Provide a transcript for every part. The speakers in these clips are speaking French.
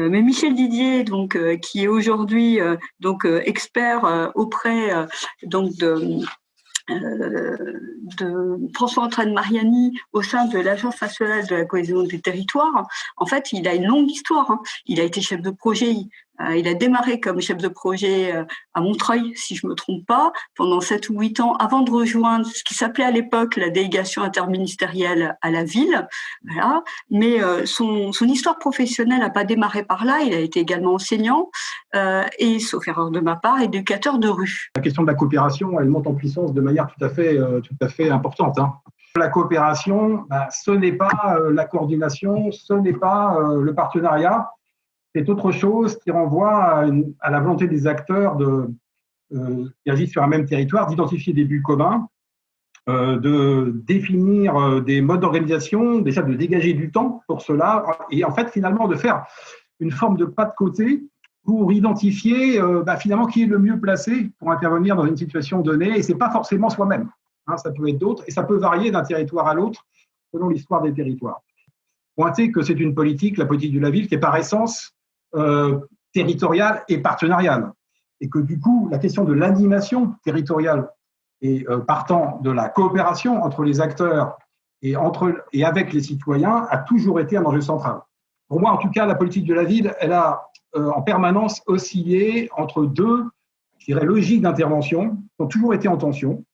Mais Michel Didier, donc, qui est aujourd'hui expert auprès donc de François-Antoine Mariani au sein de l'Agence nationale de la cohésion des territoires. En fait, il a une longue histoire. Il a été chef de projet. Il a démarré comme chef de projet à Montreuil, si je me trompe pas, pendant 7 ou 8 ans, avant de rejoindre ce qui s'appelait à l'époque la délégation interministérielle à la ville. Voilà. Mais son histoire professionnelle n'a pas démarré par là. Il a été également enseignant et, sauf erreur de ma part, éducateur de rue. La question de la coopération, elle monte en puissance de manière tout à fait importante. La coopération, ce n'est pas la coordination, ce n'est pas le partenariat. C'est autre chose qui renvoie à la volonté des acteurs qui agissent sur un même territoire d'identifier des buts communs, de définir des modes d'organisation, déjà de dégager du temps pour cela, et en fait finalement de faire une forme de pas de côté pour identifier finalement qui est le mieux placé pour intervenir dans une situation donnée, et c'est pas forcément soi-même, ça peut être d'autres, et ça peut varier d'un territoire à l'autre selon l'histoire des territoires. Pointer que c'est une politique, la politique de la ville, qui est par essence territoriale et partenariale, et que du coup la question de l'animation territoriale et partant de la coopération entre les acteurs et avec les citoyens a toujours été un enjeu central. Pour moi, en tout cas, la politique de la ville, elle a en permanence oscillé entre deux, je dirais, logiques d'intervention qui ont toujours été en tension,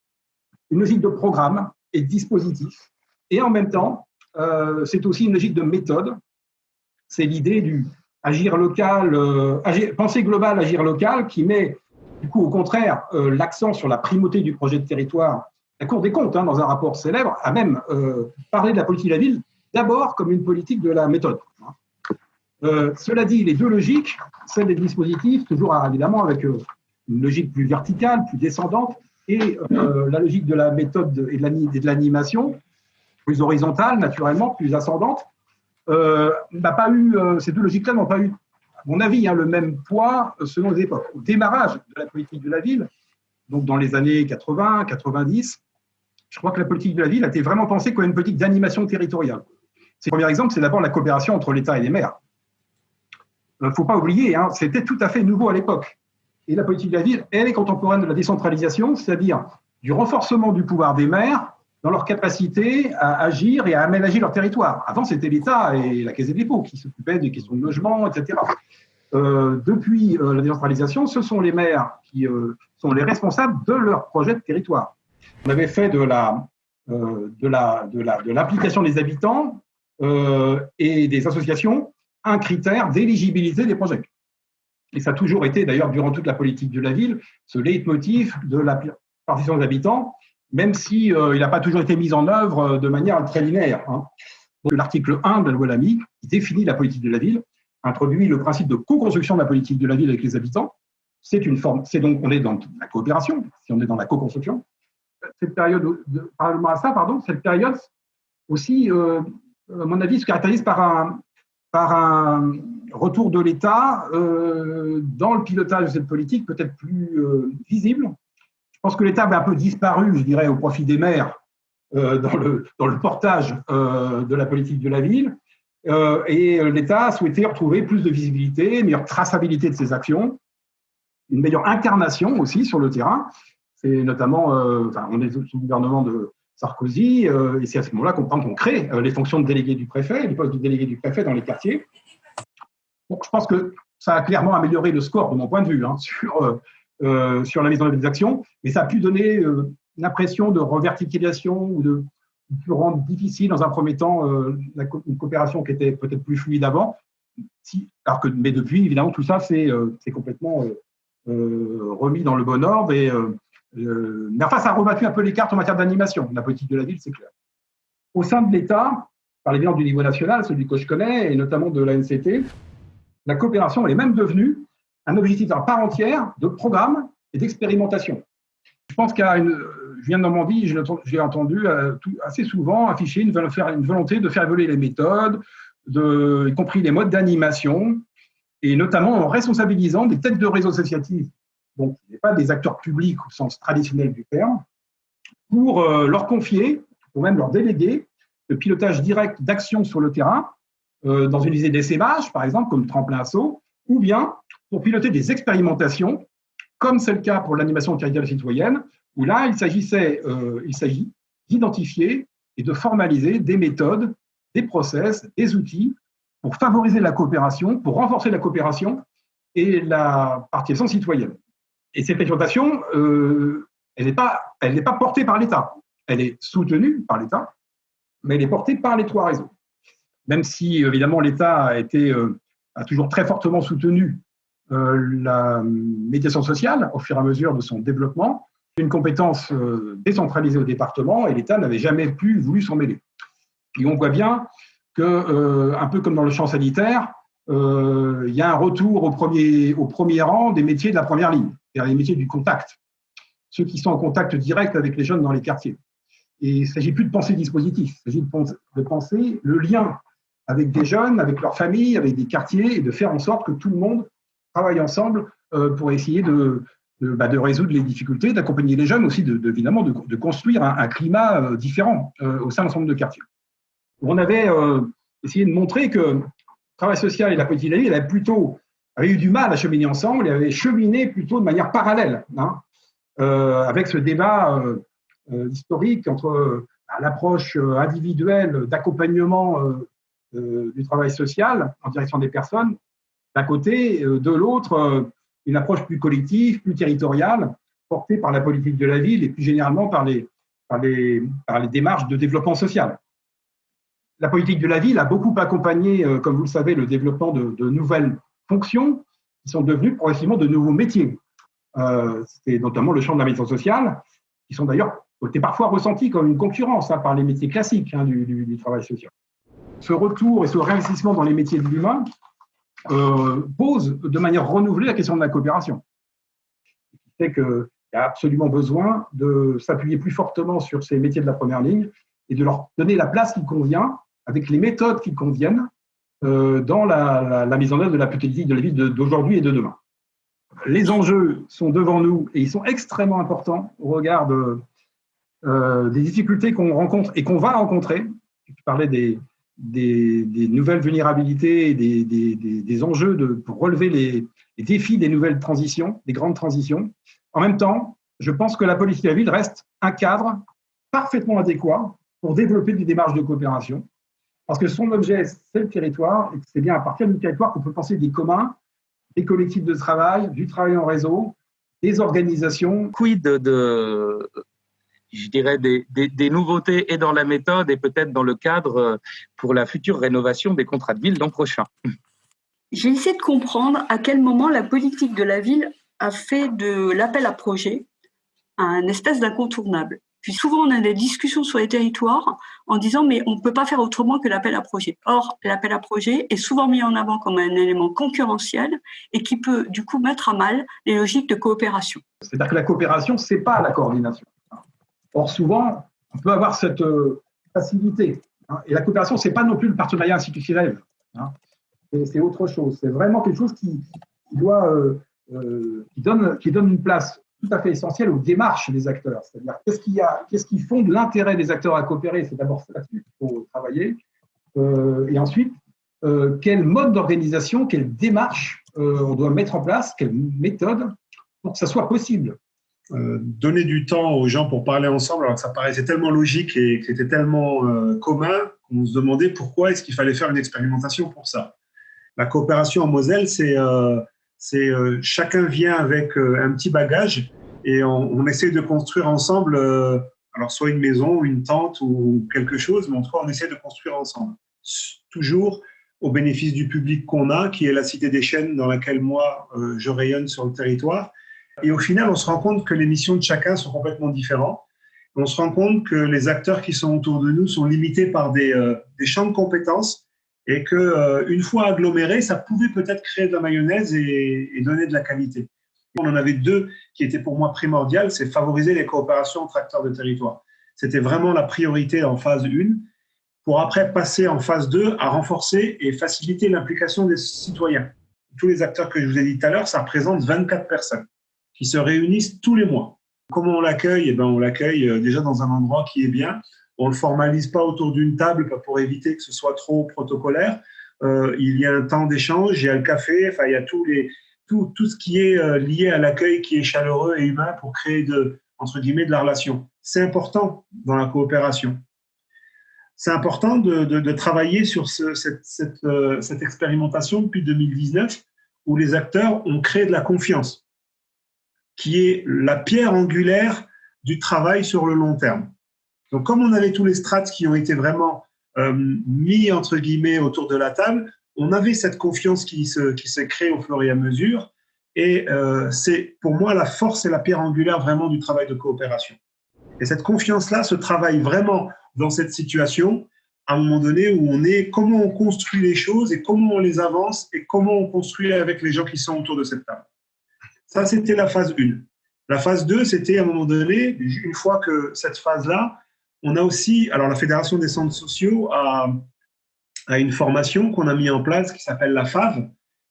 une logique de programme et de dispositif, et en même temps, c'est aussi une logique de méthode. C'est l'idée du agir local, penser global, agir local, qui met, du coup, au contraire, l'accent sur la primauté du projet de territoire. La Cour des comptes, dans un rapport célèbre, a même parlé de la politique de la ville d'abord comme une politique de la méthode. Cela dit, les deux logiques, celle des dispositifs, toujours évidemment avec une logique plus verticale, plus descendante, et la logique de la méthode et de l'animation, plus horizontale, naturellement, plus ascendante, ces deux logiques-là n'ont pas eu, à mon avis, le même poids selon les époques. Au démarrage de la politique de la ville, donc dans les années 80, 90, je crois que la politique de la ville a été vraiment pensée comme une politique d'animation territoriale. Le premier exemple, c'est d'abord la coopération entre l'État et les maires. Il ne faut pas oublier, c'était tout à fait nouveau à l'époque. Et la politique de la ville, elle est contemporaine de la décentralisation, c'est-à-dire du renforcement du pouvoir des maires dans leur capacité à agir et à aménager leur territoire. Avant, c'était l'État et la Caisse des dépôts qui s'occupaient des questions de logement, etc. Depuis la décentralisation, ce sont les maires qui sont les responsables de leur projet de territoire. On avait fait de l'implication des habitants et des associations un critère d'éligibilité des projets. Et ça a toujours été, d'ailleurs, durant toute la politique de la ville, ce leitmotiv de la participation des habitants, même si il n'a pas toujours été mis en œuvre de manière très linéaire. Donc, l'article 1 de la loi Lamy, qui définit la politique de la ville, introduit le principe de co-construction de la politique de la ville avec les habitants. C'est une forme, on est dans la coopération, si on est dans la co-construction. Cette période, parallèlement à ça, cette période aussi, à mon avis, se caractérise par un retour de l'État dans le pilotage de cette politique peut-être plus visible. Je pense que l'État avait un peu disparu, je dirais, au profit des maires dans le portage de la politique de la ville. Et l'État souhaitait retrouver plus de visibilité, une meilleure traçabilité de ses actions, une meilleure incarnation aussi sur le terrain. C'est notamment, on est sous le gouvernement de Sarkozy, et c'est à ce moment-là qu'on crée les fonctions de délégué du préfet, les postes de délégué du préfet dans les quartiers. Donc, je pense que ça a clairement amélioré le score, de mon point de vue, sur la mise en œuvre des actions, mais ça a pu donner l'impression de reverticalisation ou de rendre difficile dans un premier temps une coopération qui était peut-être plus fluide avant. Mais depuis, évidemment, tout ça c'est complètement remis dans le bon ordre. Mais enfin, ça a rebattu un peu les cartes en matière d'animation. La politique de la ville, c'est clair. Au sein de l'État, par les du niveau national, celui que je connais, et notamment de l'ANCT, la coopération elle est même devenue un objectif à part entière de programme et d'expérimentation. Je pense je viens de Normandie, j'ai entendu assez souvent afficher une volonté de faire évoluer les méthodes, y compris les modes d'animation, et notamment en responsabilisant des têtes de réseaux associatifs, donc ce n'est pas des acteurs publics au sens traditionnel du terme, pour leur confier, ou même leur déléguer, le pilotage direct d'actions sur le terrain, dans une usine d'essaimage, par exemple, comme Tremplin Asso, ou bien pour piloter des expérimentations, comme c'est le cas pour l'animation territoriale citoyenne, où là, il s'agit d'identifier et de formaliser des méthodes, des process, des outils pour favoriser la coopération, pour renforcer la coopération et la participation citoyenne. Et cette expérimentation, elle n'est pas portée par l'État. Elle est soutenue par l'État, mais elle est portée par les 3 réseaux. Même si, évidemment, l'État a toujours très fortement soutenu la médiation sociale au fur et à mesure de son développement, une compétence décentralisée au département, et l'État n'avait jamais plus voulu s'en mêler. Et on voit bien que, un peu comme dans le champ sanitaire, il y a un retour au premier rang des métiers de la première ligne, c'est-à-dire les métiers du contact, ceux qui sont en contact direct avec les jeunes dans les quartiers. Et il ne s'agit plus de penser dispositif, il s'agit de penser le lien avec des jeunes, avec leurs familles, avec des quartiers, et de faire en sorte que tout le monde travaille ensemble pour essayer de résoudre les difficultés, d'accompagner les jeunes aussi, évidemment, de construire un climat différent au sein d'un certain nombre de quartiers. On avait essayé de montrer que le travail social et la politique de la ville avaient eu du mal à cheminer ensemble et avaient cheminé plutôt de manière parallèle, avec ce débat historique entre l'approche individuelle d'accompagnement du travail social en direction des personnes, d'un côté, de l'autre, une approche plus collective, plus territoriale, portée par la politique de la ville et plus généralement par les démarches de développement social. La politique de la ville a beaucoup accompagné, comme vous le savez, le développement de nouvelles fonctions qui sont devenues progressivement de nouveaux métiers. C'était notamment le champ de la médiation sociale, qui sont d'ailleurs étaient parfois ressentis comme une concurrence par les métiers classiques du travail social. Ce retour et ce réinvestissement dans les métiers de l'humain pose de manière renouvelée la question de la coopération. C'est qu'il y a absolument besoin de s'appuyer plus fortement sur ces métiers de la première ligne et de leur donner la place qui convient, avec les méthodes qui conviennent, dans la mise en œuvre de la politique de la ville d'aujourd'hui et de demain. Les enjeux sont devant nous et ils sont extrêmement importants au regard des difficultés qu'on rencontre et qu'on va rencontrer. Je parlais des nouvelles vulnérabilités, des enjeux pour relever les défis des nouvelles transitions, des grandes transitions. En même temps, je pense que la politique de la ville reste un cadre parfaitement adéquat pour développer des démarches de coopération, parce que son objet, c'est le territoire, et c'est bien à partir du territoire qu'on peut penser des communs, des collectifs de travail, du travail en réseau, des organisations. Quid je dirais, des nouveautés et dans la méthode et peut-être dans le cadre pour la future rénovation des contrats de ville l'an prochain. J'ai essayé de comprendre à quel moment la politique de la ville a fait de l'appel à projet un espèce d'incontournable. Puis souvent, on a des discussions sur les territoires en disant mais on ne peut pas faire autrement que l'appel à projet. Or, l'appel à projet est souvent mis en avant comme un élément concurrentiel et qui peut du coup mettre à mal les logiques de coopération. C'est-à-dire que la coopération, ce n'est pas la coordination. Or, souvent, on peut avoir cette facilité. Et la coopération, ce n'est pas non plus le partenariat institutionnel. C'est autre chose. C'est vraiment quelque chose qui donne une place tout à fait essentielle aux démarches des acteurs. C'est-à-dire, qu'est-ce qui fonde l'intérêt des acteurs à coopérer? C'est d'abord là-dessus qu'il faut travailler. Et ensuite, quel mode d'organisation, quelle démarche on doit mettre en place, quelle méthode pour que ça soit possible. Donner du temps aux gens pour parler ensemble, alors que ça paraissait tellement logique et que c'était tellement commun qu'on se demandait pourquoi est-ce qu'il fallait faire une expérimentation pour ça. La coopération en Moselle, c'est chacun vient avec un petit bagage et on essaie de construire ensemble, alors soit une maison, une tente ou quelque chose, mais en tout cas on essaie de construire ensemble. Toujours au bénéfice du public qu'on a, qui est la Cité des Chênes dans laquelle moi je rayonne sur le territoire. Et au final, on se rend compte que les missions de chacun sont complètement différentes. On se rend compte que les acteurs qui sont autour de nous sont limités par des champs de compétences et qu'une fois agglomérés, ça pouvait peut-être créer de la mayonnaise et donner de la qualité. On en avait deux qui étaient pour moi primordiales, c'est favoriser les coopérations entre acteurs de territoire. C'était vraiment la priorité en phase 1, pour après passer en phase 2 à renforcer et faciliter l'implication des citoyens. Tous les acteurs que je vous ai dit tout à l'heure, ça représente 24 personnes qui se réunissent tous les mois. Comment on l'accueille? On l'accueille déjà dans un endroit qui est bien. On ne le formalise pas autour d'une table pour éviter que ce soit trop protocolaire. il y a un temps d'échange, il y a le café, enfin, il y a tout ce qui est lié à l'accueil qui est chaleureux et humain pour créer entre guillemets, de la relation. C'est important dans la coopération. C'est important de travailler sur cette expérimentation depuis 2019 où les acteurs ont créé de la confiance, qui est la pierre angulaire du travail sur le long terme. Donc, comme on avait tous les strates qui ont été vraiment mis, entre guillemets, autour de la table, on avait cette confiance qui s'est créée au fur et à mesure. Et c'est, pour moi, la force et la pierre angulaire vraiment du travail de coopération. Et cette confiance-là se travaille vraiment dans cette situation, à un moment donné où on est, comment on construit les choses et comment on les avance et comment on construit avec les gens qui sont autour de cette table. Ça, c'était la phase 1. La phase 2, c'était à un moment donné, une fois que cette phase-là, on a aussi, alors la Fédération des centres sociaux a une formation qu'on a mis en place qui s'appelle la FAV,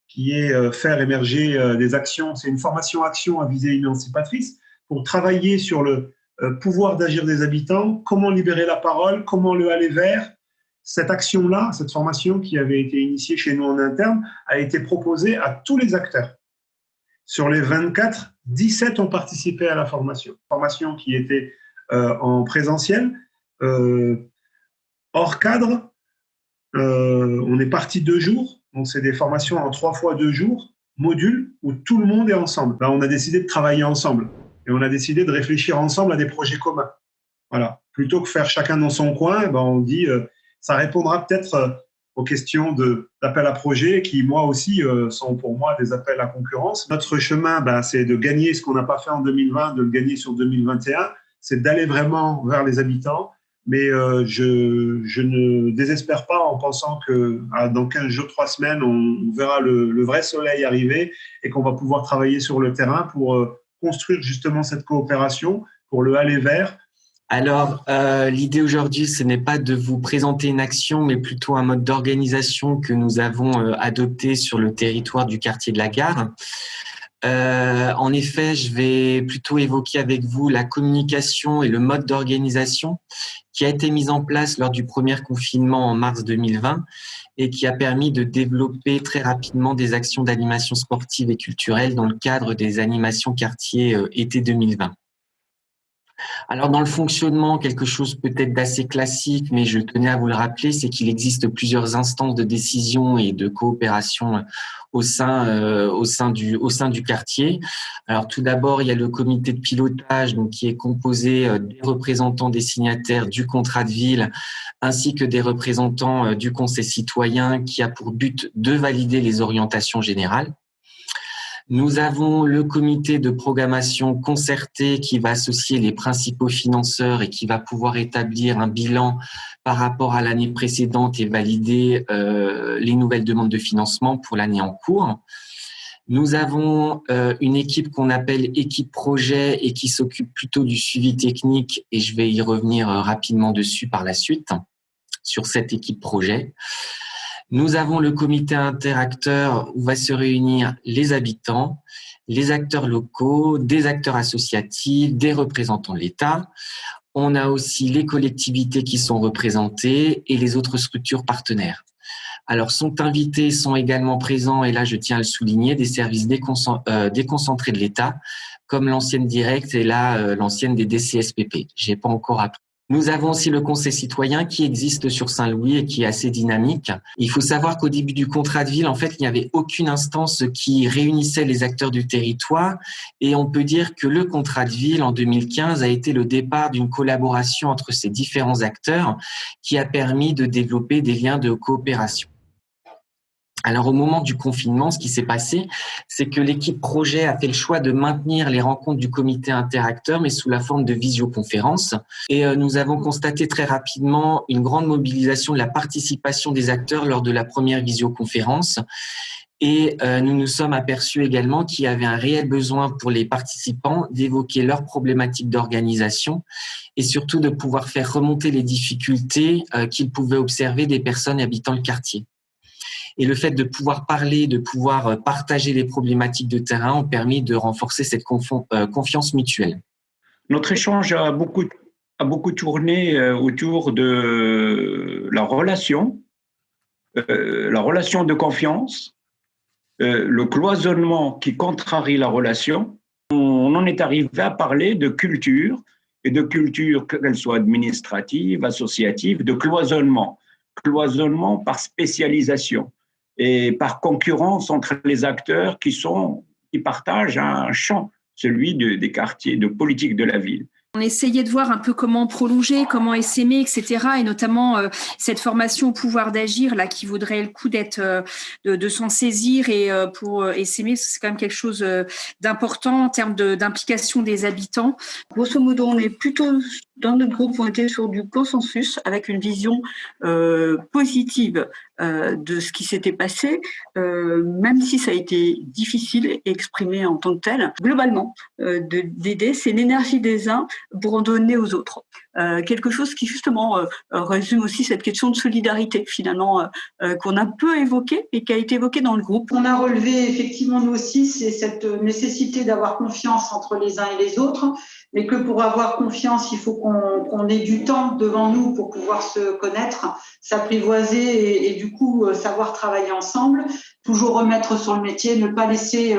qui est faire émerger des actions. C'est une formation action à visée émancipatrice pour travailler sur le pouvoir d'agir des habitants, comment libérer la parole, comment le aller vers. Cette action-là, cette formation qui avait été initiée chez nous en interne, a été proposée à tous les acteurs. Sur les 24, 17 ont participé à la formation. Formation qui était en présentiel, hors cadre. On est parti 2 jours, donc c'est des formations en 3 fois 2 jours, modules, où tout le monde est ensemble. Là, on a décidé de travailler ensemble et on a décidé de réfléchir ensemble à des projets communs. Voilà. Plutôt que faire chacun dans son coin, on dit ça répondra peut-être aux questions d'appel à projet qui, moi aussi, sont pour moi des appels à concurrence. Notre chemin, c'est de gagner ce qu'on n'a pas fait en 2020, de le gagner sur 2021, c'est d'aller vraiment vers les habitants. Mais je ne désespère pas en pensant que dans 15 jours, 3 semaines, on verra le vrai soleil arriver et qu'on va pouvoir travailler sur le terrain pour construire justement cette coopération, pour le aller vers. Alors, l'idée aujourd'hui, ce n'est pas de vous présenter une action, mais plutôt un mode d'organisation que nous avons adopté sur le territoire du quartier de la Gare. En effet, je vais plutôt évoquer avec vous la communication et le mode d'organisation qui a été mis en place lors du premier confinement en mars 2020 et qui a permis de développer très rapidement des actions d'animation sportive et culturelle dans le cadre des animations quartier été 2020. Alors, dans le fonctionnement, quelque chose peut-être d'assez classique, mais je tenais à vous le rappeler, c'est qu'il existe plusieurs instances de décision et de coopération au sein du quartier. Alors, tout d'abord, il y a le comité de pilotage, donc qui est composé des représentants des signataires du contrat de ville, ainsi que des représentants du conseil citoyen, qui a pour but de valider les orientations générales. Nous avons le comité de programmation concerté qui va associer les principaux financeurs et qui va pouvoir établir un bilan par rapport à l'année précédente et valider les nouvelles demandes de financement pour l'année en cours. Nous avons une équipe qu'on appelle équipe projet et qui s'occupe plutôt du suivi technique et je vais y revenir rapidement dessus par la suite sur cette équipe projet. Nous avons le comité interacteur où va se réunir les habitants, les acteurs locaux, des acteurs associatifs, des représentants de l'État. On a aussi les collectivités qui sont représentées et les autres structures partenaires. Alors, sont également présents, et là je tiens à le souligner, des services déconcentrés de l'État, comme l'ancienne Direct et l'ancienne des DCSPP. J'ai pas encore appris. Nous avons aussi le conseil citoyen qui existe sur Saint-Louis et qui est assez dynamique. Il faut savoir qu'au début du contrat de ville, en fait, il n'y avait aucune instance qui réunissait les acteurs du territoire et on peut dire que le contrat de ville en 2015 a été le départ d'une collaboration entre ces différents acteurs qui a permis de développer des liens de coopération. Alors, au moment du confinement, ce qui s'est passé, c'est que l'équipe projet a fait le choix de maintenir les rencontres du comité interacteur, mais sous la forme de visioconférence. Et nous avons constaté très rapidement une grande mobilisation de la participation des acteurs lors de la première visioconférence. Et nous nous sommes aperçus également qu'il y avait un réel besoin pour les participants d'évoquer leurs problématiques d'organisation et surtout de pouvoir faire remonter les difficultés qu'ils pouvaient observer des personnes habitant le quartier. Et le fait de pouvoir parler, de pouvoir partager les problématiques de terrain ont permis de renforcer cette confiance mutuelle. Notre échange a beaucoup tourné autour de la relation la relation de confiance, le cloisonnement qui contrarie la relation. On en est arrivé à parler de culture, et de culture, qu'elle soit administrative, associative, de cloisonnement. Cloisonnement par spécialisation et par concurrence entre les acteurs qui partagent un champ, celui des quartiers, de politique de la ville. On essayait de voir un peu comment prolonger, comment essaimer, etc. Et notamment cette formation au pouvoir d'agir là qui vaudrait le coup de s'en saisir et pour essaimer, c'est quand même quelque chose d'important en termes d'implication des habitants. Grosso modo, on est plutôt dans notre groupe, on était sur du consensus avec une vision positive de ce qui s'était passé, même si ça a été difficile et exprimé en tant que tel. Globalement, d'aider, c'est l'énergie des uns pour en donner aux autres. Quelque chose qui justement résume aussi cette question de solidarité finalement qu'on a peu évoquée et qui a été évoquée dans le groupe. On a relevé effectivement nous aussi, c'est cette nécessité d'avoir confiance entre les uns et les autres, mais que pour avoir confiance, il faut qu'on ait du temps devant nous pour pouvoir se connaître, s'apprivoiser et du coup savoir travailler ensemble, toujours remettre sur le métier, ne pas laisser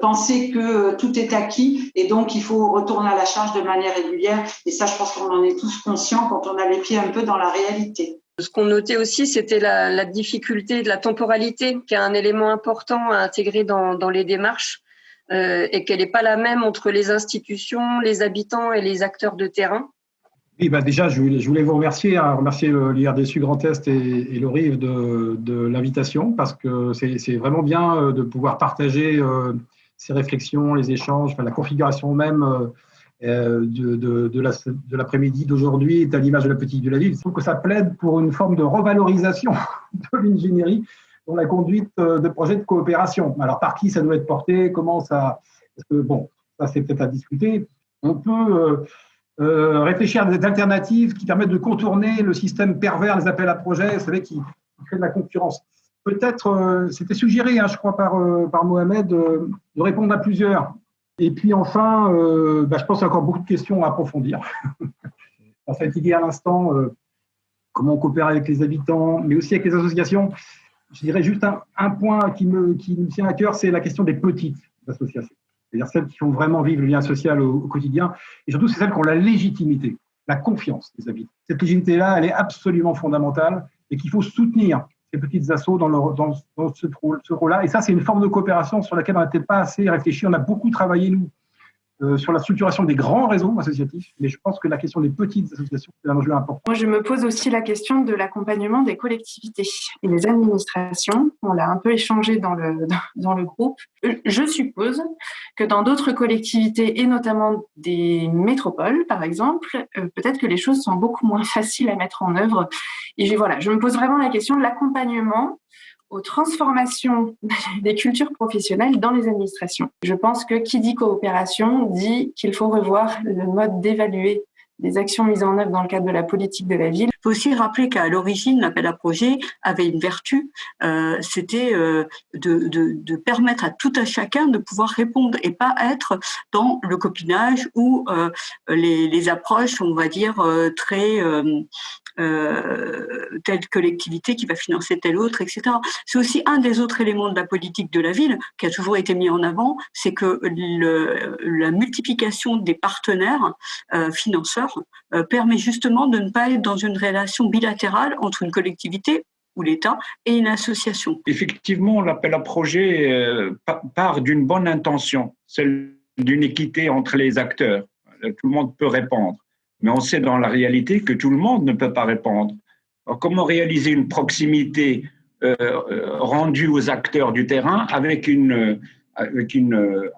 penser que tout est acquis et donc il faut retourner à la charge de manière régulière. Et ça, je pense qu'on en est tous conscients quand on a les pieds un peu dans la réalité. Ce qu'on notait aussi, c'était la difficulté de la temporalité, qui est un élément important à intégrer dans les démarches. Et qu'elle n'est pas la même entre les institutions, les habitants et les acteurs de terrain. Oui, déjà, je voulais vous remercier l'IRDSU Grand Est et l'ORIV de l'invitation, parce que c'est vraiment bien de pouvoir partager ces réflexions, les échanges, la configuration même de l'après-midi d'aujourd'hui est à l'image de la politique de la ville. Je trouve que ça plaide pour une forme de revalorisation de l'ingénierie dans la conduite de projets de coopération. Alors, par qui ça doit être porté, comment ça... Parce que, ça c'est peut-être à discuter. On peut réfléchir à des alternatives qui permettent de contourner le système pervers des appels à projets, vous savez, qui crée de la concurrence. Peut-être, c'était suggéré, je crois, par Mohamed, de répondre à plusieurs. Et puis enfin, je pense qu'il y a encore beaucoup de questions à approfondir. Ça a été dit à l'instant, comment on coopère avec les habitants, mais aussi avec les associations. Je dirais juste un point qui me tient à cœur, c'est la question des petites associations. C'est-à-dire celles qui font vraiment vivre le lien social au quotidien. Et surtout, c'est celles qui ont la légitimité, la confiance des habitants. Cette légitimité-là, elle est absolument fondamentale et qu'il faut soutenir ces petites assos dans ce rôle-là. Et ça, c'est une forme de coopération sur laquelle on n'a peut-être pas assez réfléchi. On a beaucoup travaillé, nous, sur la structuration des grands réseaux associatifs, mais je pense que la question des petites associations, c'est un enjeu important. Moi, je me pose aussi la question de l'accompagnement des collectivités et des administrations. On l'a un peu échangé dans le groupe. Je suppose que dans d'autres collectivités, et notamment des métropoles, par exemple, peut-être que les choses sont beaucoup moins faciles à mettre en œuvre. Et je me pose vraiment la question de l'accompagnement aux transformations des cultures professionnelles dans les administrations. Je pense que qui dit coopération dit qu'il faut revoir le mode d'évaluer des actions mises en œuvre dans le cadre de la politique de la ville. Il faut aussi rappeler qu'à l'origine, l'appel à projet avait une vertu, c'était de permettre à tout à chacun de pouvoir répondre et pas être dans le copinage ou les approches, on va dire, très telle collectivité qui va financer telle autre, etc. C'est aussi un des autres éléments de la politique de la ville qui a toujours été mis en avant, c'est que la multiplication des partenaires financeurs permet justement de ne pas être dans une relation bilatérale entre une collectivité ou l'État et une association. Effectivement, l'appel à projet part d'une bonne intention, celle d'une équité entre les acteurs. Tout le monde peut répondre. Mais on sait dans la réalité que tout le monde ne peut pas répondre. Alors, comment réaliser une proximité rendue aux acteurs du terrain avec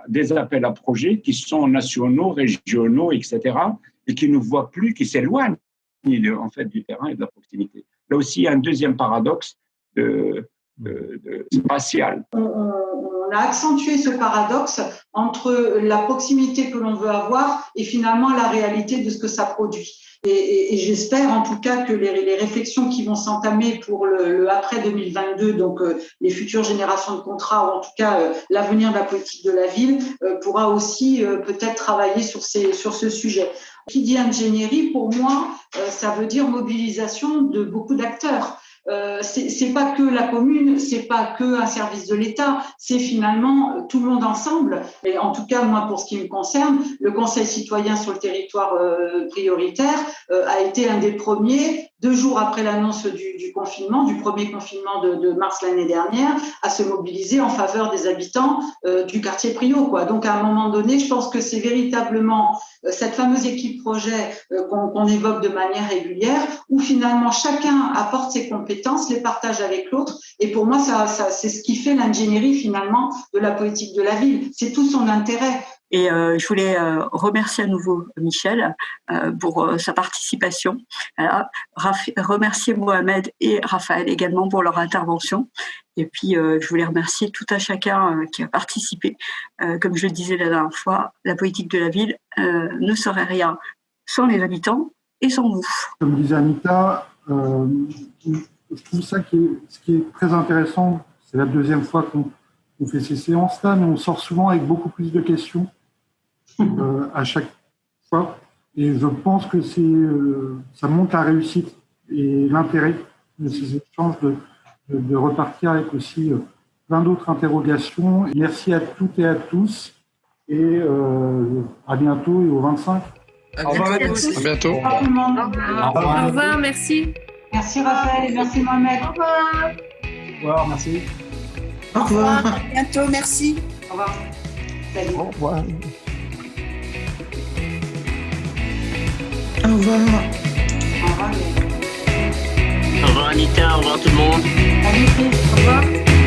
des appels à projets qui sont nationaux, régionaux, etc., et qui ne voient plus, qui s'éloignent en fait, du terrain et de la proximité. Là aussi, il y a un deuxième paradoxe spatial. On a accentué ce paradoxe entre la proximité que l'on veut avoir et finalement la réalité de ce que ça produit. Et j'espère en tout cas que les réflexions qui vont s'entamer pour le après 2022, donc les futures générations de contrats, ou en tout cas l'avenir de la politique de la ville, pourra aussi peut-être travailler sur ce sujet. Qui dit ingénierie, pour moi, ça veut dire mobilisation de beaucoup d'acteurs. c'est pas que la commune, c'est pas que un service de l'État, c'est finalement tout le monde ensemble. Et en tout cas, moi, pour ce qui me concerne, le Conseil citoyen sur le territoire prioritaire a été un des premiers, 2 jours après l'annonce du confinement, du premier confinement de mars l'année dernière, à se mobiliser en faveur des habitants du quartier Prio, quoi. Donc, à un moment donné, je pense que c'est véritablement cette fameuse équipe projet qu'on évoque de manière régulière, où finalement chacun apporte ses compétences, les partage avec l'autre. Et pour moi, ça c'est ce qui fait l'ingénierie finalement de la politique de la ville. C'est tout son intérêt. Et je voulais remercier à nouveau Michel pour sa participation. Remercier Mohamed et Raphaël également pour leur intervention. Et puis, je voulais remercier tout un chacun qui a participé. Comme je le disais la dernière fois, la politique de la ville ne serait rien sans les habitants et sans vous. Comme disait Anita, je trouve ça ce qui est très intéressant. C'est la 2e fois qu'on fait ces séances-là, mais on sort souvent avec beaucoup plus de questions à chaque fois. Et je pense que ça montre la réussite et l'intérêt de ces échanges, de repartir avec aussi plein d'autres interrogations. Merci à toutes et à tous. Et à bientôt et au 25. Au revoir à tous. À bientôt. Au revoir tout le monde. Au revoir, merci. Merci Raphaël, merci Mohamed. Au revoir. Au revoir, merci. Au revoir. À bientôt, merci. Au revoir. Salut. Au revoir. Au revoir. Au revoir. Au revoir Anita, au revoir tout le monde. Salut. Au revoir.